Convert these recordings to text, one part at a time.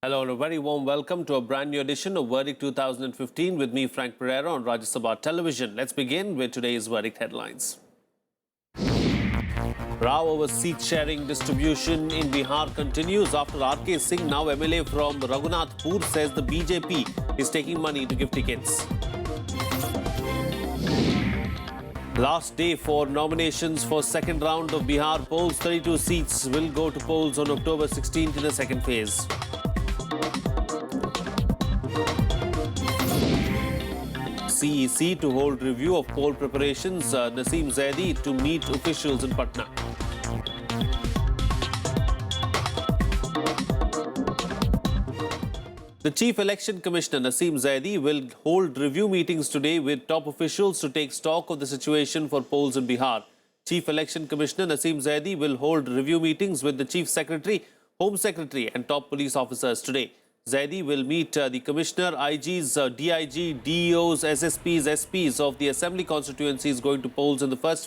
Hello and a very warm welcome to a brand new edition of Verdict 2015 with me, Frank Pereira, on Rajya Sabha Television. Let's begin with today's Verdict headlines. Row over seat-sharing distribution in Bihar continues after R.K. Singh, now MLA from Raghunathpur, says the BJP is taking money to give tickets. Last day for nominations for second round of Bihar polls. 32 seats will go to polls on October 16th in the second phase. CEC to hold review of poll preparations. Naseem Zaidi to meet officials in Patna. The Chief Election Commissioner Naseem Zaidi will hold review meetings today with top officials to take stock of the situation for polls in Bihar. Chief Election Commissioner Naseem Zaidi will hold review meetings with the Chief Secretary, Home Secretary and top police officers today. Zaidi will meet the Commissioner, IGs, DIG, DEOs, SSPs, SPs of the Assembly constituencies going to polls in the first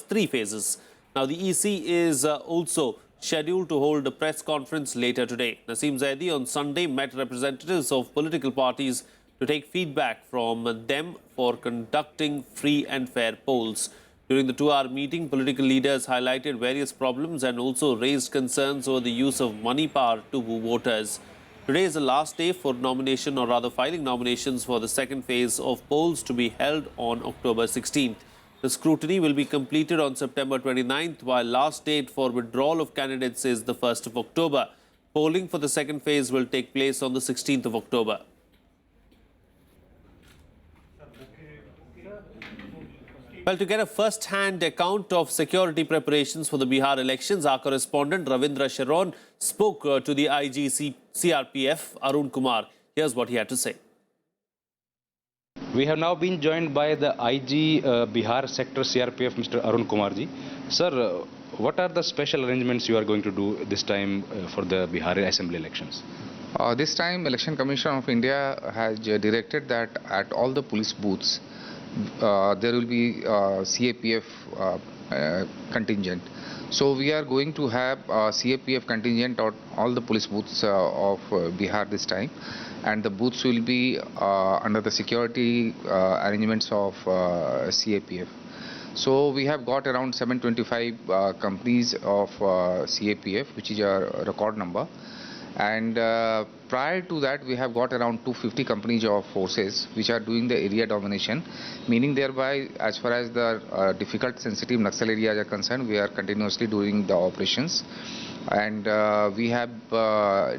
three phases. Now, the EC is also scheduled to hold a press conference later today. Naseem Zaidi on Sunday met representatives of political parties to take feedback from them for conducting free and fair polls. During the 2-hour meeting, political leaders highlighted various problems and also raised concerns over the use of money power to woo voters. Today is the last day for nomination, or rather filing nominations for the second phase of polls to be held on October 16th. The scrutiny will be completed on September 29th, while last date for withdrawal of candidates is the 1st of October. Polling for the second phase will take place on the 16th of October. Well, to get a first-hand account of security preparations for the Bihar elections, our correspondent Ravindra Sharon spoke to the IG CRPF, Arun Kumar. Here's what he had to say. We have now been joined by the IG Bihar Sector CRPF, Mr. Arun Kumar ji. Sir, what are the special arrangements you are going to do this time for the Bihar Assembly elections? This time, Election Commission of India has directed that at all the police booths, there will be CAPF contingent. So we are going to have CAPF contingent at all the police booths of Bihar this time, and the booths will be under the security arrangements of CAPF. So we have got around 725 companies of CAPF, which is a record number. And prior to that, we have got around 250 companies of forces which are doing the area domination, meaning thereby, as far as the difficult, sensitive Naxal areas are concerned, we are continuously doing the operations. And we have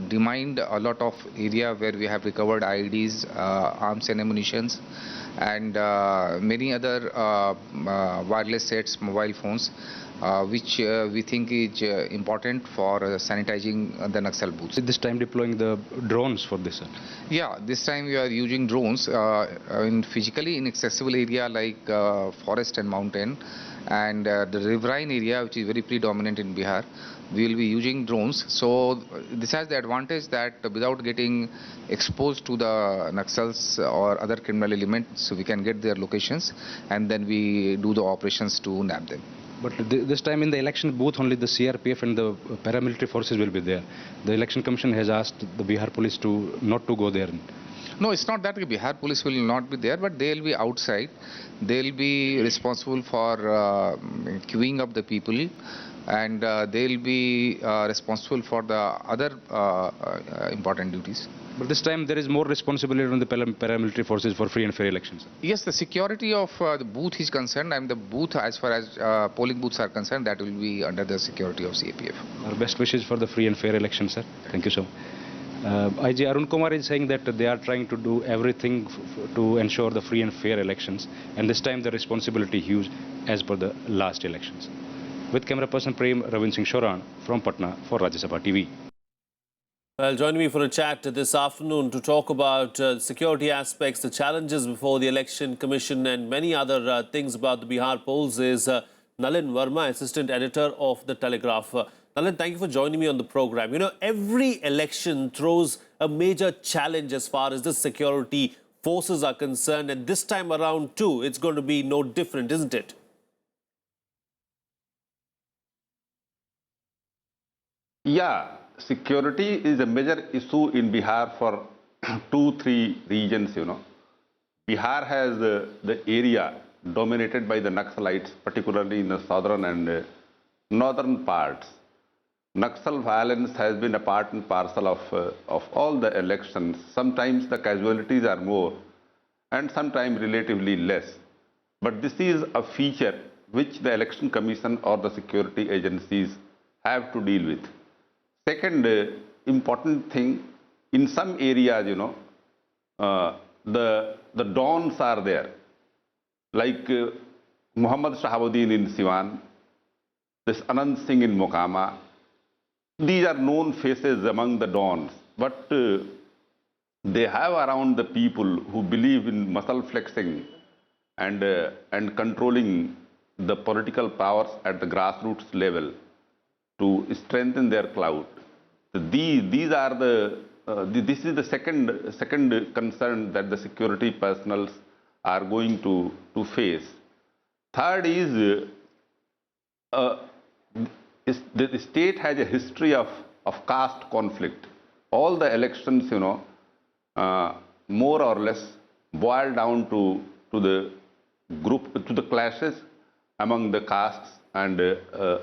demined a lot of area where we have recovered IEDs, arms and ammunitions, and many other wireless sets, mobile phones, which we think is important for sanitizing the Naxal booths. This time deploying the drones for this, sir? Yeah, this time we are using drones in physically inaccessible area like forest and mountain, and the riverine area, which is very predominant in Bihar. We will be using drones. So this has the advantage that without getting exposed to the Naxals or other criminal elements, so we can get their locations and then we do the operations to nab them. But this time in the election booth, only the CRPF and the paramilitary forces will be there. The Election Commission has asked the Bihar police to not to go there. No, it's not that the Bihar police will not be there, but they will be outside. They will be responsible for queuing up the people, and they will be responsible for the other important duties. But this time there is more responsibility on the paramilitary forces for free and fair elections. Yes, the security of the booth is concerned, and the booth, as far as polling booths are concerned, that will be under the security of CAPF. Our best wishes for the free and fair elections, sir. Thank you so much. IG Arun Kumar is saying that they are trying to do everything to ensure the free and fair elections, and this time the responsibility huge as per the last elections. With camera person Prem Ravin Singh Shoran from Patna for Rajya Sabha TV. Well, joining me for a chat this afternoon to talk about security aspects, the challenges before the Election Commission and many other things about the Bihar polls is Nalin Verma, Assistant Editor of The Telegraph. Nalin, thank you for joining me on the program. You know, every election throws a major challenge as far as the security forces are concerned, and this time around too, it's going to be no different, isn't it? Yeah, security is a major issue in Bihar for 2-3 regions, Bihar has the area dominated by the Naxalites, particularly in the southern and northern parts. Naxal violence has been a part and parcel of all the elections. Sometimes the casualties are more and sometimes relatively less. But this is a feature which the Election Commission or the security agencies have to deal with. Second important thing, in some areas, the dons are there, like Muhammad Shahabuddin in Siwan, this Anand Singh in Mokama. These are known faces among the dons, but they have around the people who believe in muscle flexing and controlling the political powers at the grassroots level to strengthen their clout. These are this is the second concern that the security personnel are going to face. Third is the state has a history of caste conflict. All the elections, more or less boil down to the clashes among the castes and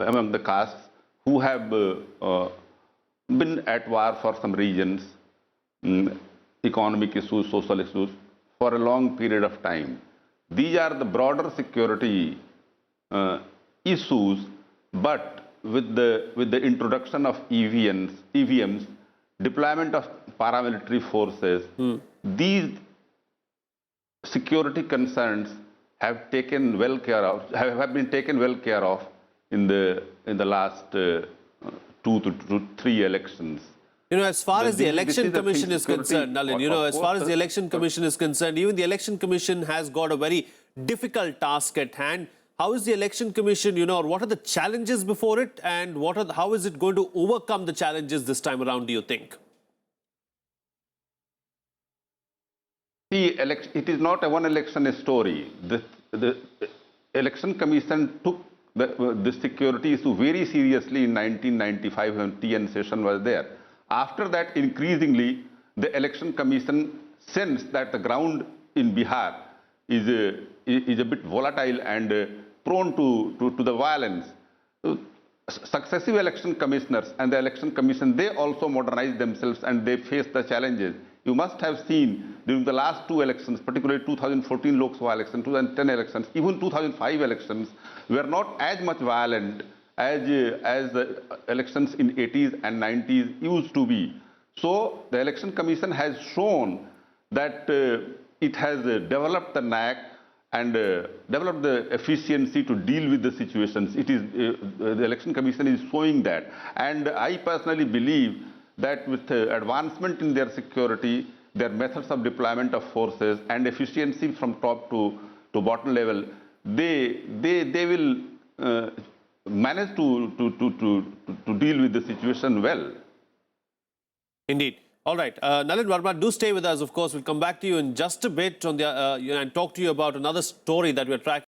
among the castes who have been at war for some reasons, economic issues, social issues, for a long period of time. These are the broader security issues, but with the introduction of EVMs, deployment of paramilitary forces, these security concerns have taken well care of, have been taken well care of in the last 2 to 3 elections. As far as the Election Commission is concerned, Nalin, as far as the Election Commission is concerned, even the Election Commission has got a very difficult task at hand. How is the Election Commission, or what are the challenges before it, and how is it going to overcome the challenges this time around, do you think? See, it is not a one election story. The Election Commission took the security issue very seriously in 1995 when TN session was there. After that, increasingly, the Election Commission sensed that the ground in Bihar is a bit volatile and prone to the violence. So, successive election commissioners and the Election Commission, they also modernized themselves and they faced the challenges. You must have seen during the last 2 elections, particularly 2014 Lok Sabha election, 2010 elections, even 2005 elections, were not as much violent as the elections in 80s and 90s used to be. So the Election Commission has shown that it has developed the knack and developed the efficiency to deal with the situations. It is the Election Commission is showing that, and I personally believe that with advancement in their security, their methods of deployment of forces and efficiency from top to bottom level, they will manage to deal with the situation well. Indeed. All right. Nalin Verma, do stay with us. Of course, we'll come back to you in just a bit on the and talk to you about another story that we're tracking.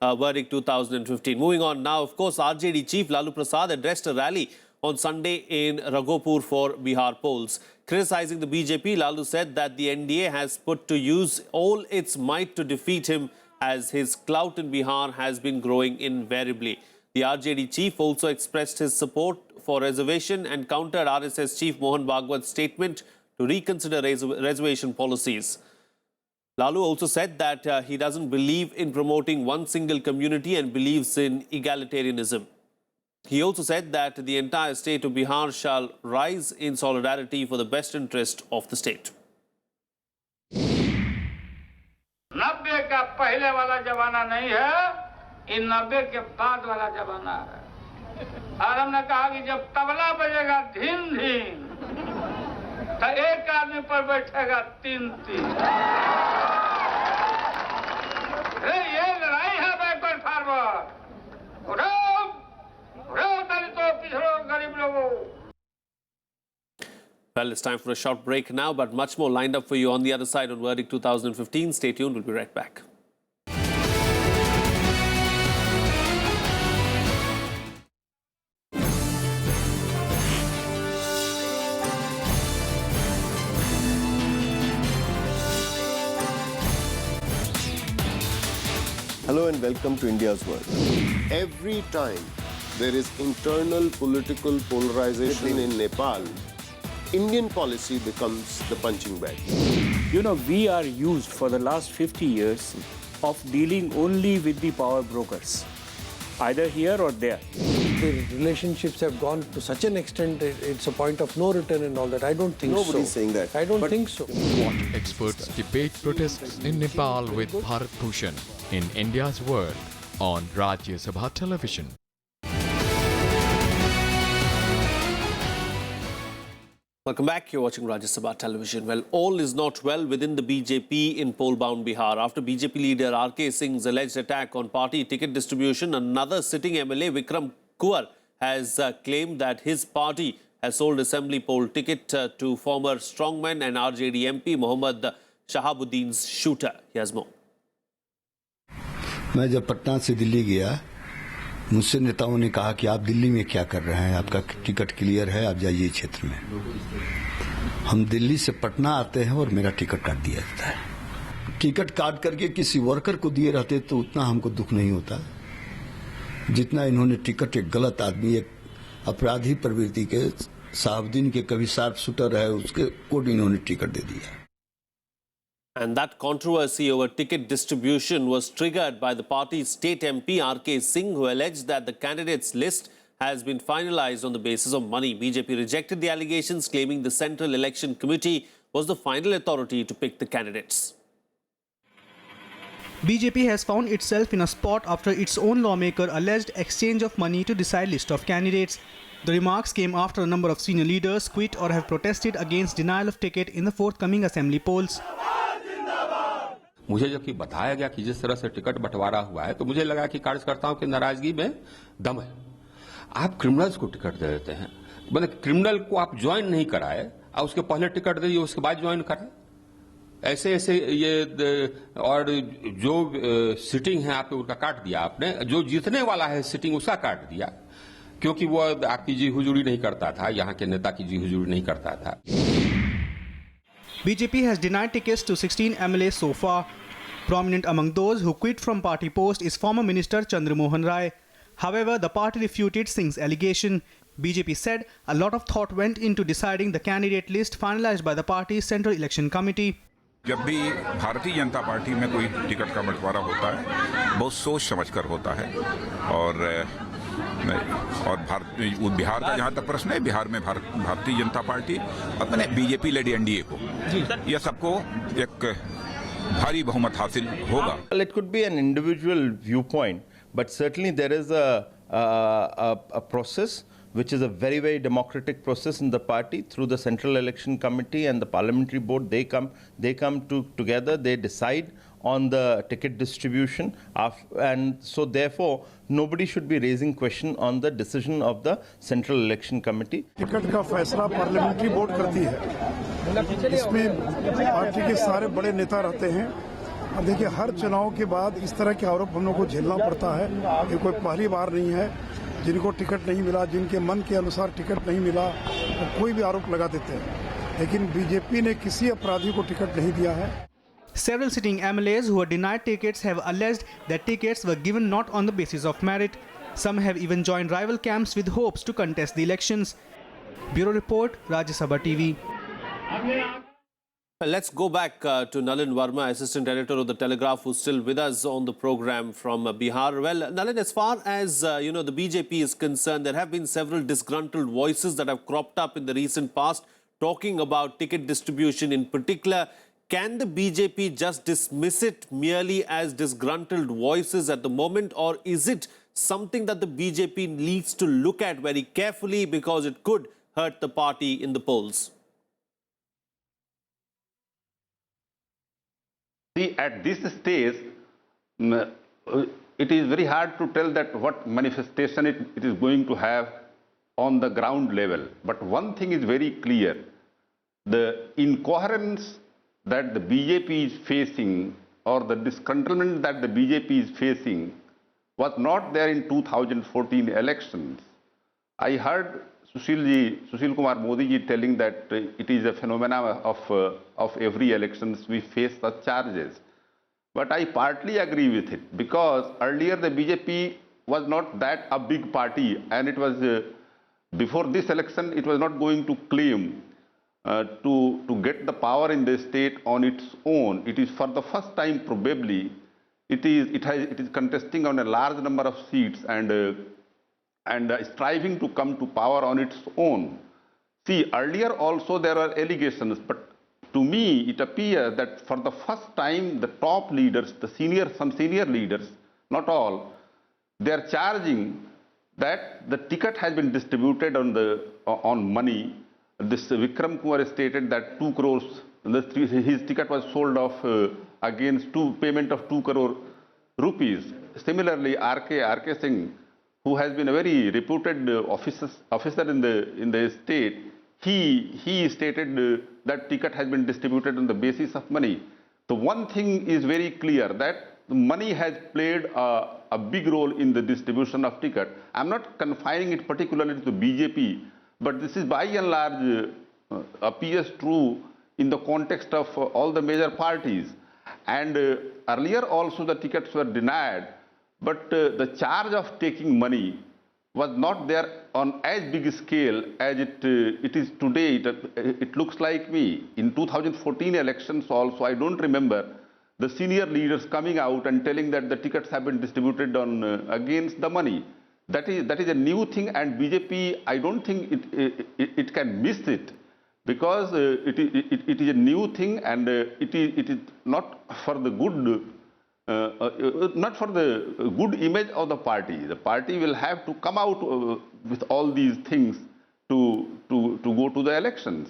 Verdict 2015. Moving on now, of course, RJD Chief Lalu Prasad addressed a rally on Sunday in Raghopur for Bihar polls. Criticizing the BJP, Lalu said that the NDA has put to use all its might to defeat him as his clout in Bihar has been growing invariably. The RJD chief also expressed his support for reservation and countered RSS Chief Mohan Bhagwat's statement to reconsider reservation policies. Lalu also said that he doesn't believe in promoting one single community and believes in egalitarianism. He also said that the entire state of Bihar shall rise in solidarity for the best interest of the state. 90 का पहले वाला जमाना नहीं है, इन 90 के बाद वाला जमाना है। और हमने कहा कि जब तबला बजेगा धीन धीन, तो एक आदमी पर बैठेगा 3-3। ये लड़ाई है बैकवर्ड फॉरवर्ड। उठो दलितों, पिछड़ों, गरीब लोगों। Well, it's time for a short break now, but much more lined up for you on the other side on Verdict 2015. Stay tuned, we'll be right back. Hello and welcome to India's World. Every time there is internal political polarization in Nepal, Indian policy becomes the punching bag. You know, we are used for the last 50 years of dealing only with the power brokers, either here or there. The relationships have gone to such an extent that it's a point of no return and all that. I don't think so. Nobody's saying that. I don't think so. Watch experts debate protests in Nepal with Bharat Bhushan in India's World on Rajya Sabha television. Welcome back. You're watching Rajya Sabha television. Well, all is not well within the BJP in poll-bound Bihar. After BJP leader R.K. Singh's alleged attack on party ticket distribution, another sitting MLA, Vikram Kuar, has claimed that his party has sold assembly poll ticket to former strongman and RJD MP Mohammad Shahabuddin's shooter. He has more. मैं जब पटना से दिल्ली गया, मुझसे नेताओं ने कहा कि आप दिल्ली में क्या कर रहे हैं, आपका टिकट क्लियर है, आप जाइए क्षेत्र में। हम दिल्ली से पटना आते हैं और मेरा टिकट काट दिया जाता है। टिकट काट करके किसी वर्कर को दिए रहते तो उतना हमको दुख नहीं होता जितना इन्होंने टिकट एक गलत आदमी, एक अपराधी प्रवृत्ति के शहाबुद्दीन के कभी शार्प शूटर है, उसके को इन्होंने टिकट दे दिया। And that controversy over ticket distribution was triggered by the party's state MP R.K. Singh, who alleged that the candidates' list has been finalized on the basis of money. BJP rejected the allegations, claiming the Central Election Committee was the final authority to pick the candidates. BJP has found itself in a spot after its own lawmaker alleged exchange of money to decide list of candidates. The remarks came after a number of senior leaders quit or have protested against denial of ticket in the forthcoming assembly polls. मुझे जबकि बताया गया कि जिस तरह से ticket बंटवारा हुआ है तो मुझे लगा कि कार्यकर्ताओं की नाराजगी में दम है। आप क्रिमिनल्स को टिकट दे देते हैं, मतलब क्रिमिनल को आप ज्वाइन नहीं कराए और उसके पहले टिकट दे दिए, उसके बाद ज्वाइन कराए। ऐसे ऐसे ये और जो सिटिंग है आपके उनका काट दिया आपने, जो जीतने वाला है सिटिंग उसका काट दिया, क्योंकि वो आपकी जी हुजूरी नहीं करता था, यहाँ के नेता की जी हुजूरी नहीं करता था। BJP has denied tickets to 16 MLAs so far. Prominent among those who quit from party post is former Minister Chandra Mohan Rai. However, the party refuted Singh's allegation. BJP said a lot of thought went into deciding the candidate list finalized by the party's Central Election Committee. जब भी Bharatiya Janata party में कोई ticket का बंटवारा होता है, बहुत सोच समझकर होता है और बिहार का जहां तक प्रश्न है, बिहार में भारतीय जनता पार्टी अपने बीजेपी लेडी एनडीए को यह सबको एक भारी बहुमत हासिल होगा। It could be an individual viewpoint, but certainly there is a process which is a very, very democratic process in the party through the Central Election Committee and the Parliamentary Board. They come together, they decide on the ticket distribution, and so therefore nobody should be raising question on the decision of the Central Election Committee. Ticket का फैसला parliamentary board करती है। इसमें party के सारे बड़े नेता रहते हैं। अब देखिए, हर चुनाव के बाद इस तरह के आरोप हम लोग को झेलना पड़ता है। ये कोई पहली बार नहीं है। जिनको टिकट नहीं मिला, जिनके मन के अनुसार टिकट नहीं मिला, तो कोई भी आरोप लगा देते हैं। लेकिन बीजेपी ने किसी अपराधी को टिकट नहीं दिया है। Several sitting MLAs who were denied tickets have alleged that tickets were given not on the basis of merit. Some have even joined rival camps with hopes to contest the elections. Bureau Report, Rajya Sabha TV. Well, let's go back to Nalin Verma, Assistant Editor of The Telegraph, who's still with us on the program from Bihar. Well, Nalin, as far as the BJP is concerned, there have been several disgruntled voices that have cropped up in the recent past talking about ticket distribution in particular. Can the BJP just dismiss it merely as disgruntled voices at the moment, or is it something that the BJP needs to look at very carefully because it could hurt the party in the polls? See, at this stage, it is very hard to tell that what manifestation it is going to have on the ground level. But one thing is very clear: the incoherence that the BJP is facing, or the disgruntlement that the BJP is facing, was not there in 2014 elections. I heard Sushil Kumar Modi ji telling that it is a phenomenon of every elections we face such charges. but I partly agree with it, because earlier the BJP was not that a big party, and it was before this election it was not going to claim to get the power in the state on its own. It is for the first time probably it is contesting on a large number of seats and striving to come to power on its own. See, earlier also there were allegations, but to me it appears that for the first time the top leaders, some senior leaders, not all, they are charging that the ticket has been distributed on money. This Vikram Kumar stated that 2 crores, his ticket was sold off against payment of 2 crore rupees. Similarly, RK Singh, who has been a very reputed officer in the state, he stated that ticket has been distributed on the basis of money. So one thing is very clear, that money has played a big role in the distribution of ticket. I'm not confining it particularly to BJP, but this is by and large appears true in the context of all the major parties. And earlier also the tickets were denied, but the charge of taking money was not there on as big a scale as it is today. It looks like me. In 2014 elections also, I don't remember the senior leaders coming out and telling that the tickets have been distributed on against the money. That is a new thing, and BJP, I don't think it can miss it, because it is a new thing, and it is not for the good image of the party. The party will have to come out with all these things to go to the elections.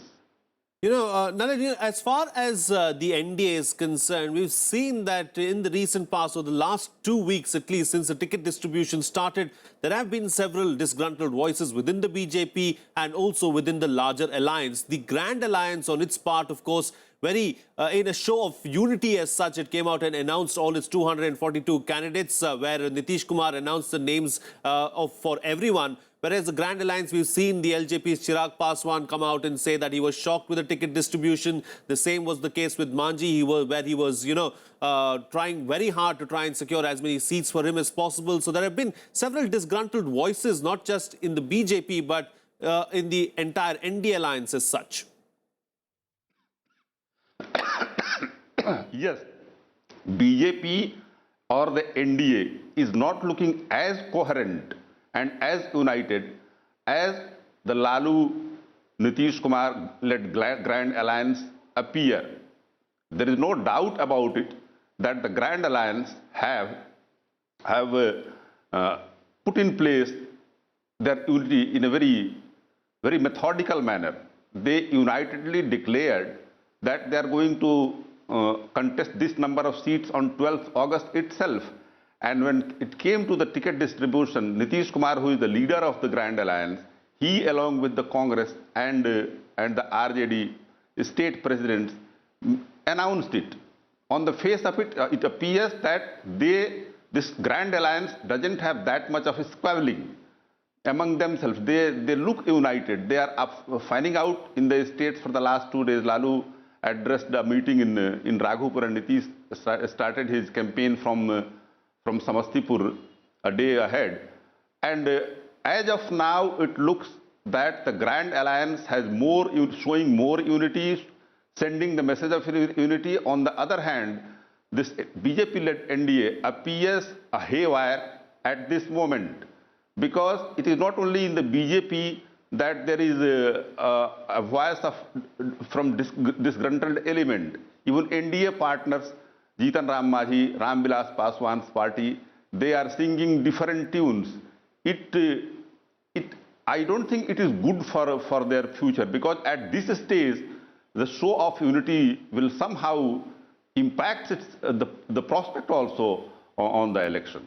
You know, Nalin, as far as the NDA is concerned, we've seen that in the recent past, or the last 2 weeks at least, since the ticket distribution started, there have been several disgruntled voices within the BJP and also within the larger alliance. The Grand Alliance on its part, of course, very in a show of unity as such, it came out and announced all its 242 candidates, where Nitish Kumar announced the names for everyone. Whereas the Grand Alliance, we've seen the LJP's Chirag Paswan come out and say that he was shocked with the ticket distribution. The same was the case with Manji, where he was, trying very hard to try and secure as many seats for him as possible. So there have been several disgruntled voices, not just in the BJP, but in the entire NDA alliance as such. Yes, BJP or the NDA is not looking as coherent and as united as the Lalu Nitish Kumar led Grand Alliance appear. There is no doubt about it that the Grand Alliance have put in place their unity in a very, very methodical manner. They unitedly declared that they are going to contest this number of seats on 12th August itself. And when it came to the ticket distribution, Nitish Kumar, who is the leader of the Grand Alliance, he along with the Congress and the RJD state presidents announced it. On the face of it, it appears that this Grand Alliance doesn't have that much of a squabbling among themselves. They look united. They are finding out in the states for the last 2 days. Lalu addressed a meeting in Raghupur, and Nitish started his campaign from Samastipur a day ahead. And as of now, it looks that the Grand Alliance has showing more unity, sending the message of unity. On the other hand, this BJP-led NDA appears a haywire at this moment, because it is not only in the BJP that there is a voice from disgruntled element. Even NDA partners, Jitan Ram Majhi, Ram Vilas Paswan's party, they are singing different tunes. I don't think it is good for their future, because at this stage, the show of unity will somehow impact the prospect also on the elections.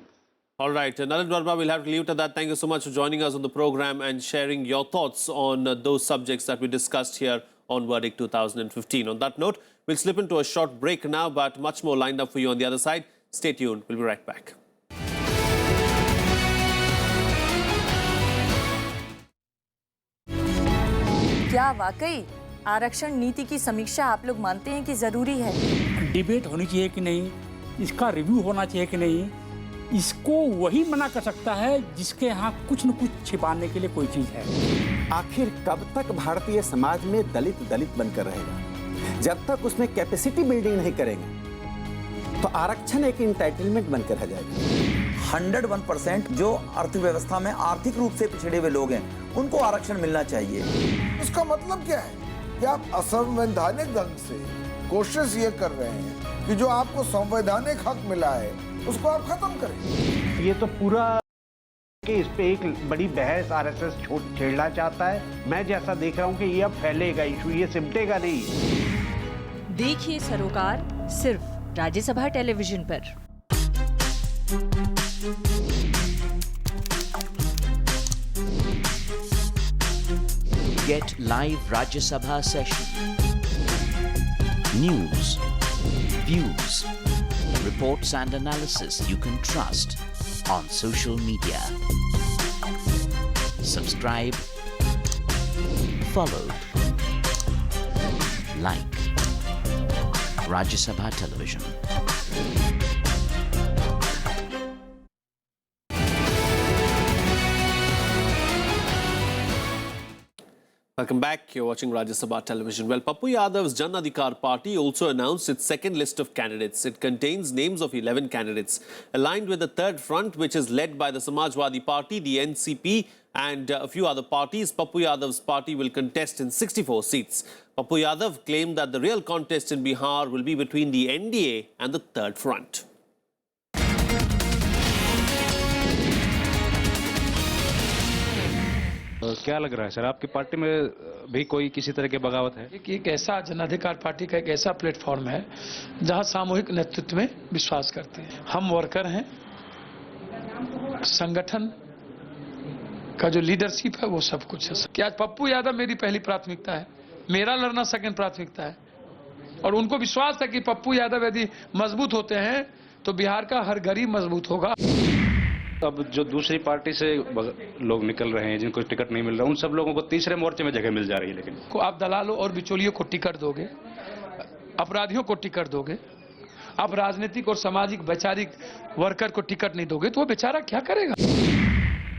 All right, Nalin Verma, we'll have to leave it at that. Thank you so much for joining us on the program and sharing your thoughts on those subjects that we discussed here on Verdict 2015. On that note, we'll slip into a short break now, but much more lined up for you on the other side. Stay tuned. We'll be right back. क्या वाकई आरक्षण नीति की समीक्षा आप लोग मानते हैं कि जरूरी है? डिबेट होनी चाहिए कि नहीं, इसका रिव्यू होना चाहिए कि नहीं, इसको वही मना कर सकता है जिसके यहाँ कुछ न कुछ छिपाने के लिए कोई चीज है। आखिर कब तक भारतीय समाज में दलित दलित बनकर रहेगा? जब तक उसमें कैपेसिटी बिल्डिंग नहीं करेंगे तो आरक्षण एक इंटाइटलमेंट बनकर रह जाएगा। 101% जो अर्थव्यवस्था में आर्थिक रूप से पिछड़े हुए लोग हैं उनको आरक्षण मिलना चाहिए। इसका मतलब क्या है कि आप असंवैधानिक ढंग से कोशिश ये कर रहे हैं कि जो आपको संवैधानिक हक मिला है उसको आप खत्म करें। ये तो पूरा कि इस पे एक बड़ी बहस आरएसएस छेड़ना चाहता है। मैं जैसा देख रहा हूँ कि ये अब फैलेगा इशू, ये सिमटेगा नहीं। देखिए सरोकार सिर्फ राज्यसभा टेलीविजन पर। Get live Rajya Sabha session, news, views, reports and analysis you can trust on social media. Subscribe, follow, like Rajya Sabha Television. Welcome back. You're watching Rajya Sabha Television. Well, Pappu Yadav's Jan Adhikar party also announced its second list of candidates. It contains names of 11 candidates, aligned with the third front, which is led by the Samajwadi Party, the NCP, and a few other parties. Pappu Yadav's party will contest in 64 seats. Pappu Yadav claimed that the real contest in Bihar will be between the NDA and the third front. क्या लग रहा है sir, आपकी party में भी कोई किसी तरह की बगावत है? एक ऐसा जनाधिकार पार्टी का एक ऐसा प्लेटफॉर्म है जहां सामूहिक नेतृत्व में विश्वास करते हैं। हम वर्कर हैं, संगठन का जो लीडरशिप है वो सब कुछ है। कि आज पप्पू यादव मेरी पहली प्राथमिकता है, मेरा लड़ना सेकंड प्राथमिकता है, और उनको विश्वास है कि पप्पू यादव यदि मजबूत होते हैं तो बिहार का हर गरीब मजबूत होगा। अब जो दूसरी पार्टी से लोग निकल रहे हैं जिनको टिकट नहीं मिल रहा, उन सब लोगों को तीसरे मोर्चे में जगह मिल जा रही है। लेकिन आप दलालों और बिचौलियों को टिकट दोगे, अपराधियों को टिकट दोगे, आप राजनीतिक और सामाजिक वैचारिक वर्कर को टिकट नहीं दोगे तो वो बेचारा क्या करेगा?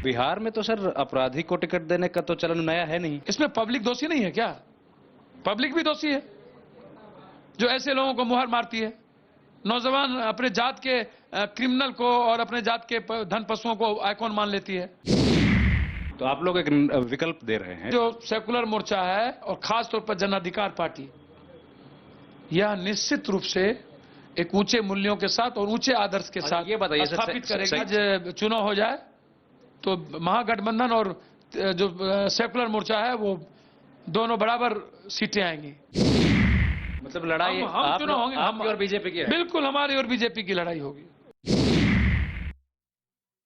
बिहार में तो सर अपराधी को टिकट देने का तो चलन नया है नहीं। इसमें पब्लिक दोषी नहीं है क्या? पब्लिक भी दोषी है जो ऐसे लोगों को मुहर मारती है। नौजवान अपने जात के क्रिमिनल को और अपने जात के धन पशुओं को आइकॉन मान लेती है। तो आप लोग एक विकल्प दे रहे हैं। जो सेकुलर मोर्चा है और खास तौर पर जन अधिकार पार्टी, यह निश्चित रूप से एक ऊंचे मूल्यों के साथ और ऊंचे आदर्श के साथ ये बताइए स्थापित करेगा। आज चुनाव हो जाए तो महागठबंधन और जो सेकुलर मोर्चा है वो दोनों बराबर सीटें आएंगी। मतलब लड़ाई हम चुनाव होंगे, आपकी और बीजेपी की है। बिल्कुल हमारी और बीजेपी की लड़ाई होगी।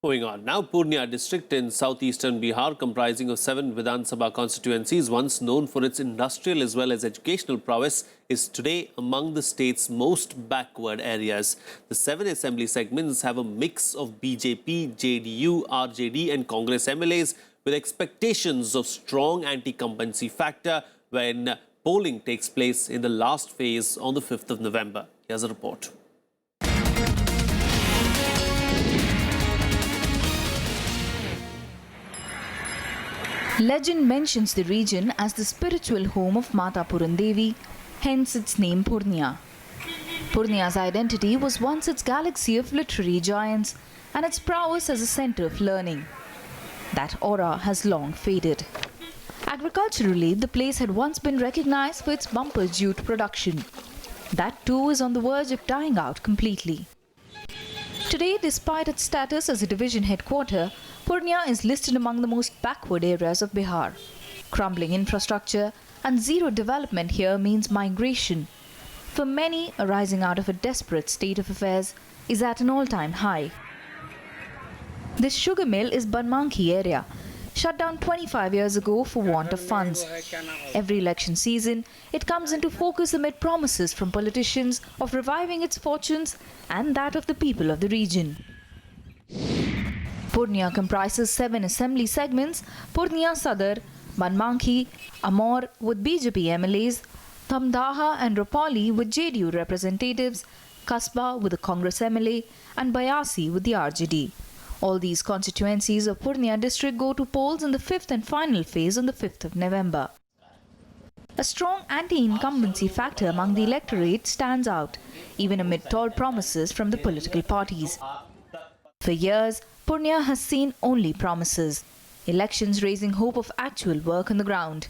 Moving on. Now, Purnia district in southeastern Bihar, comprising of 7 Vidhan Sabha constituencies, once known for its industrial as well as educational prowess, is today among the state's most backward areas. The 7 assembly segments have a mix of BJP, JDU, RJD and Congress MLAs, with expectations of strong anti-incumbency factor when polling takes place in the last phase on the 5th of November. Here's a report. Legend mentions the region as the spiritual home of Mata Puran Devi, hence its name Purnia. Purnia's identity was once its galaxy of literary giants and its prowess as a center of learning. That aura has long faded. Agriculturally, the place had once been recognized for its bumper jute production. That too is on the verge of dying out completely. Today, despite its status as a division headquarter, Purnia is listed among the most backward areas of Bihar. Crumbling infrastructure and zero development here means migration. For many, arising out of a desperate state of affairs, is at an all-time high. This sugar mill is Banmanki area, shut down 25 years ago for want of funds. Every election season, it comes into focus amid promises from politicians of reviving its fortunes and that of the people of the region. Purnia comprises 7 assembly segments: Purnia Sadar, Banmanki, Amor with BJP MLAs, Thamdaha and Ropali with JDU representatives, Kasba with the Congress MLA, and Bayasi with the RJD. All these constituencies of Purnia district go to polls in the fifth and final phase on the 5th of November. A strong anti-incumbency factor among the electorate stands out, even amid tall promises from the political parties. For years, Purnia has seen only promises, elections raising hope of actual work on the ground.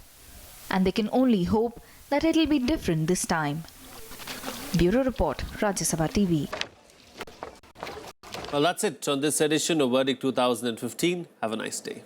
And they can only hope that it'll be different this time. Bureau Report, Rajya Sabha TV. Well, that's it on this edition of Verdict 2015. Have a nice day.